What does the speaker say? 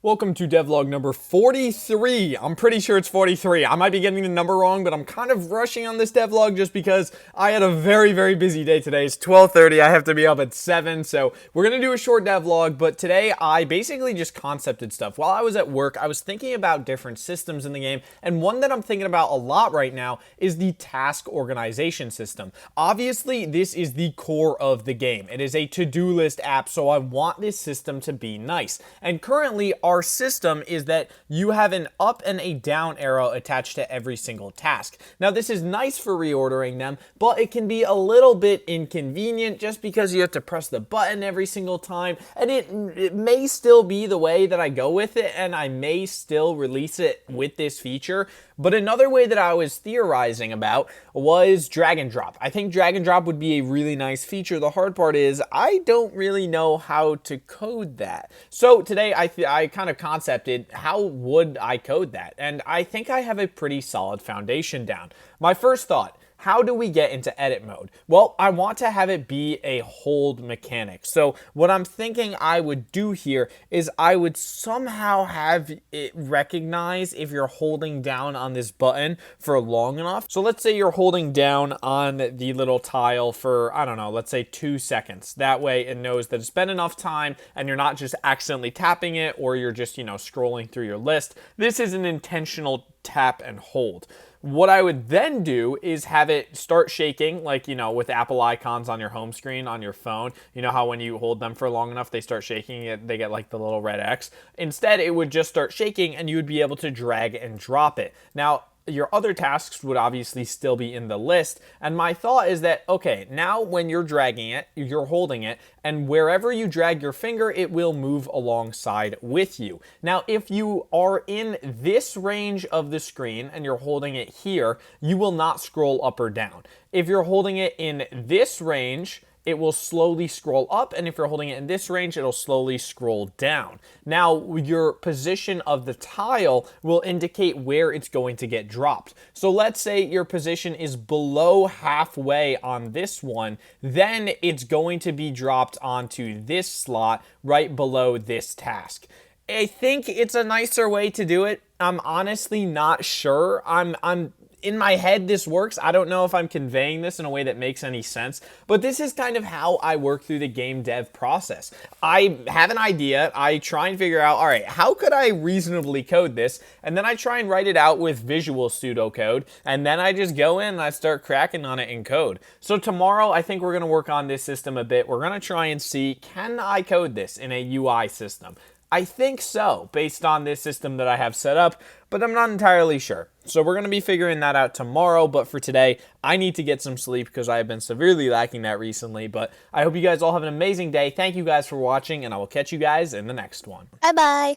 Welcome to devlog number 43. I'm pretty sure it's 43. I might be getting the number wrong, but I'm kind of rushing on this devlog just because I had a very busy day today. It's 12:30. I have to be up at 7, so we're going to do a short devlog, but today I basically just concepted stuff. While I was at work, I was thinking about different systems in the game, and one that I'm thinking about a lot right now is the task organization system. Obviously, this is the core of the game. It is a to-do list app, so I want this system to be nice. And currently, our system is that you have an up and a down arrow attached to every single task. Now, this is nice for reordering them, but it can be a little bit inconvenient just because you have to press the button every single time, and it may still be the way that I go with it, and I may still release it with this feature. But another way that I was theorizing about was drag and drop. I think drag and drop would be a really nice feature. The hard part is I don't really know how to code that. So today I kind of concepted how would I code that, and I think I have a pretty solid foundation down. My first thought: how do we get into edit mode? Well, I want to have it be a hold mechanic. So what I'm thinking I would do here is I would somehow have it recognize if you're holding down on this button for long enough. So let's say you're holding down on the little tile for, I don't know, let's say 2 seconds. That way it knows that it's been enough time and you're not just accidentally tapping it or you're just, scrolling through your list. This is an intentional tap and hold. What I would then do is have it start shaking, like, with Apple icons on your home screen on your phone. You know how when you hold them for long enough, they start shaking, they get like the little red X. Instead, it would just start shaking and you would be able to drag and drop it. Now, your other tasks would obviously still be in the list. And my thought is that, okay, now when you're dragging it, you're holding it, and wherever you drag your finger, it will move alongside with you. Now, if you are in this range of the screen and you're holding it here, you will not scroll up or down. If you're holding it in this range, it will slowly scroll up, and if you're holding it in this range, it'll slowly scroll down. Now, your position of the tile will indicate where it's going to get dropped. So let's say your position is below halfway on this one, then it's going to be dropped onto this slot right below this task. I think it's a nicer way to do it. I'm honestly not sure. I'm in my head, this works. I don't know if I'm conveying this in a way that makes any sense, but this is kind of how I work through the game dev process. I have an idea, I try and figure out, all right, how could I reasonably code this? And then I try and write it out with visual pseudocode, and then I just go in and I start cracking on it in code. So tomorrow, I think we're gonna work on this system a bit. We're gonna try and see, can I code this in a UI system? I think so, based on this system that I have set up, but I'm not entirely sure. So we're going to be figuring that out tomorrow, but for today, I need to get some sleep because I have been severely lacking that recently. But I hope you guys all have an amazing day. Thank you guys for watching, and I will catch you guys in the next one. Bye-bye.